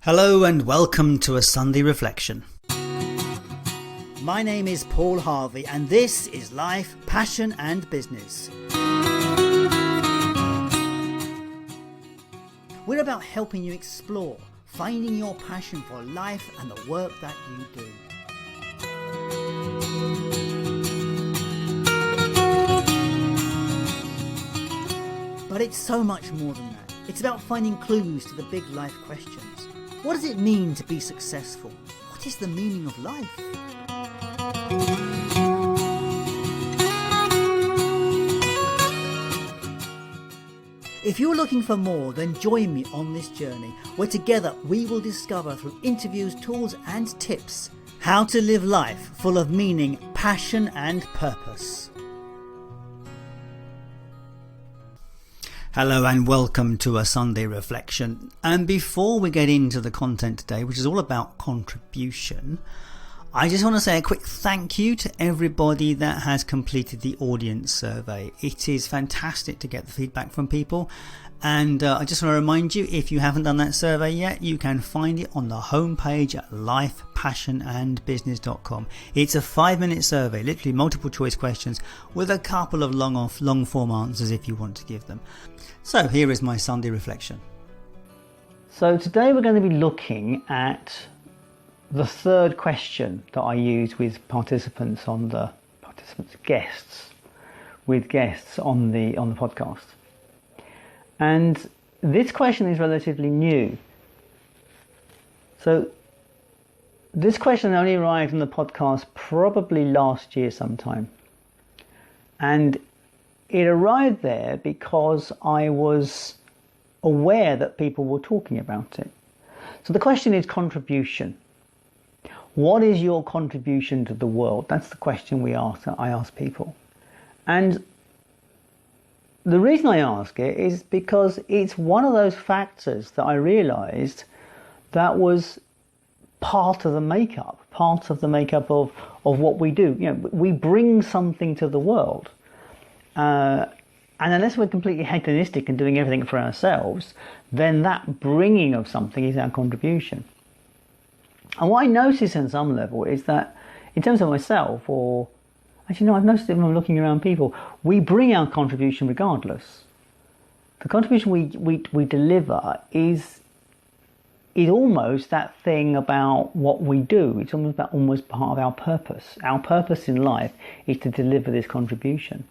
Hello and welcome to a Sunday Reflection. My name is Paul Harvey and this is Life, Passion and Business. We're about helping you explore, finding your passion for life and the work that you do. But it's so much more than that. It's about finding clues to the big life questions. What does it mean to be successful? What is the meaning of life? If you're looking for more, then join me on this journey where together we will discover through interviews, tools and tips how to live life full of meaning, passion and purpose. Hello and welcome to a Sunday Reflection. And before we get into the content today, which is all about contribution, I just want to say a quick thank you to everybody that has completed the audience survey. It is fantastic to get the feedback from people. And I just want to remind you, if you haven't done that survey yet, you can find it on the homepage at lifepassionandbusiness.com. It's a 5-minute survey, literally multiple choice questions with a couple of long form answers if you want to give them. So here is my Sunday reflection. So today we're going to be looking at the third question that I use with guests on the podcast. And this question is relatively new. So this question only arrived on the podcast probably last year sometime. And it arrived there because I was aware that people were talking about it. So the question is contribution. What is your contribution to the world? That's the question I ask people. And the reason I ask it is because it's one of those factors that I realized that was part of the makeup of what we do. You know, we bring something to the world. And unless we're completely hedonistic and doing everything for ourselves, then that bringing of something is our contribution. And what I notice on some level is that in terms of myself, or actually no, I've noticed it when I'm looking around people, we bring our contribution regardless. The contribution we deliver is almost that thing about what we do. It's almost part of our purpose. Our purpose in life is to deliver this contribution.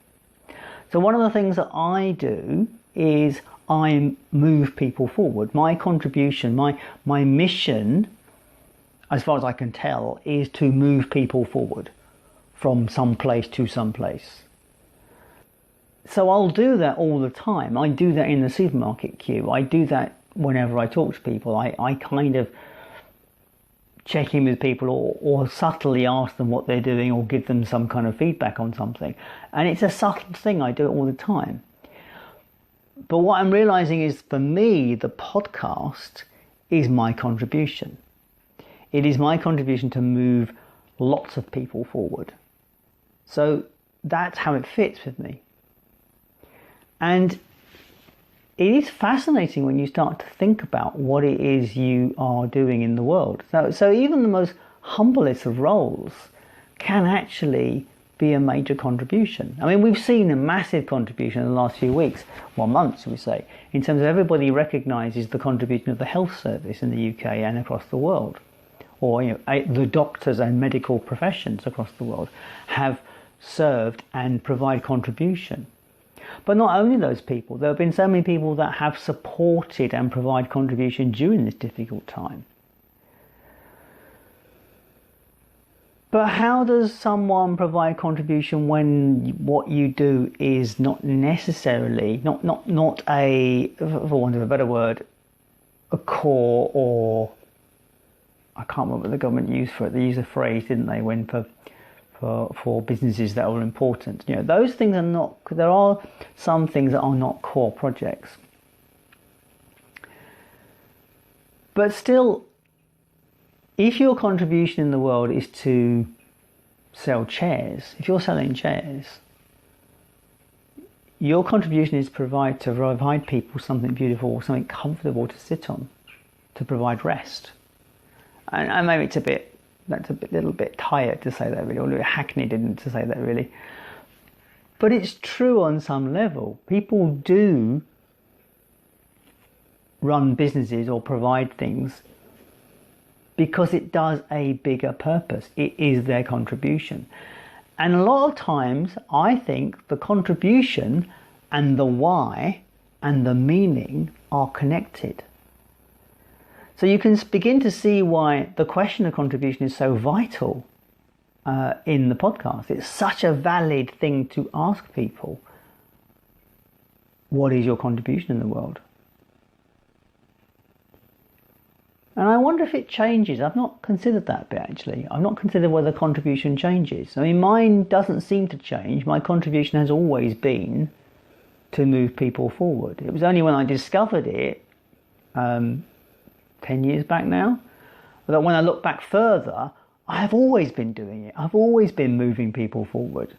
So one of the things that I do is I move people forward. My contribution, my mission, as far as I can tell, is to move people forward from some place to some place. So I'll do that all the time. I do that in the supermarket queue. I do that whenever I talk to people. I kind of check in with people or subtly ask them what they're doing or give them some kind of feedback on something. And it's a subtle thing. I do it all the time. But what I'm realizing is, for me, the podcast is my contribution. It is my contribution to move lots of people forward. So that's how it fits with me. And it is fascinating when you start to think about what it is you are doing in the world. So even the most humblest of roles can actually be a major contribution. I mean, we've seen a massive contribution in the last few weeks, months, we say, in terms of everybody recognises the contribution of the health service in the UK and across the world. Or the doctors and medical professions across the world have served and provide contribution. But not only those people, there have been so many people that have supported and provide contribution during this difficult time. But how does someone provide contribution when what you do is not necessarily, not a, for want of a better word, a core, or I can't remember what the government used for it. They used a phrase, didn't they, when for businesses that are important. You know, those things are not, there are some things that are not core projects. But still, if your contribution in the world is to sell chairs, if you're selling chairs, your contribution is to provide people something beautiful, something comfortable to sit on. to provide rest. And maybe that's a little bit tired to say that really, or a little hackneyed to say that really. But it's true on some level. People do run businesses or provide things because it does a bigger purpose. It is their contribution. And a lot of times, I think the contribution and the why and the meaning are connected. So you can begin to see why the question of contribution is so vital in the podcast. It's such a valid thing to ask people. What is your contribution in the world? And I wonder if it changes. I've not considered that bit actually. I've not considered whether contribution changes. I mean, mine doesn't seem to change. My contribution has always been to move people forward. It was only when I discovered it 10 years back now that when I look back further, I have always been doing it. I've always been moving people forward.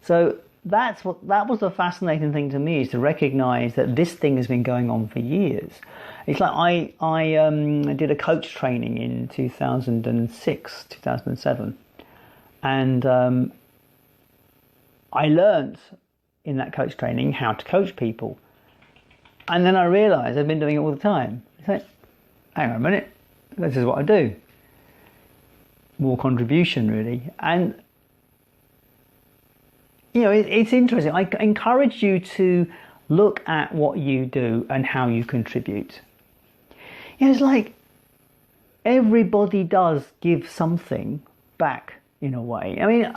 So that was the fascinating thing to me, is to recognize that this thing has been going on for years. It's like I did a coach training in 2006, 2007, and I learned in that coach training how to coach people. And then I realized I've been doing it all the time. It's like, hang on a minute, this is what I do. More contribution, really. And you know, it's interesting. I encourage you to look at what you do and how you contribute. You know, it's like everybody does give something back in a way. I mean,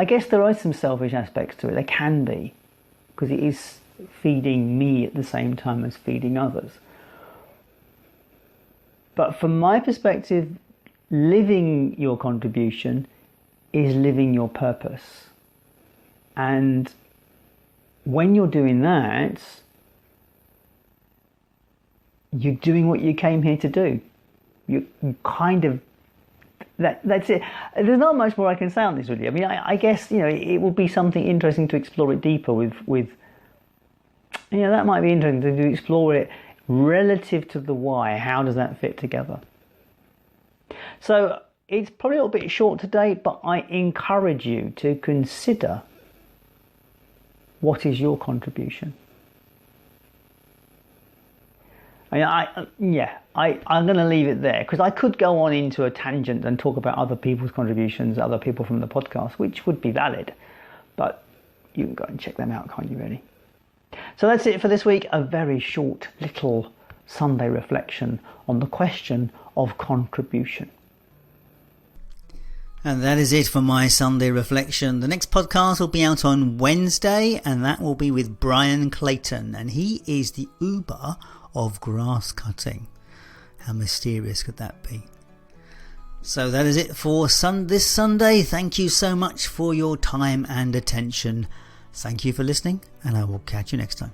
I guess there are some selfish aspects to it. There can be, because it is feeding me at the same time as feeding others. But from my perspective, living your contribution is living your purpose. And when you're doing that, you're doing what you came here to do. You kind of, that's it. There's not much more I can say on this really. I mean, I guess, you know, it would be something interesting to explore it deeper with you know, that might be interesting to explore it relative to the why. How does that fit together? So it's probably a little bit short today, but I encourage you to consider, what is your contribution? I'm going to leave it there, because I could go on into a tangent and talk about other people's contributions, other people from the podcast, which would be valid, but you can go and check them out, can't you really? So that's it for this week. A very short little Sunday reflection on the question of contribution. And that is it for my Sunday reflection. The next podcast will be out on Wednesday, and that will be with Brian Clayton, and he is the Uber of grass cutting. How mysterious could that be? So that is it for this Sunday. Thank you so much for your time and attention. Thank you for listening, and I will catch you next time.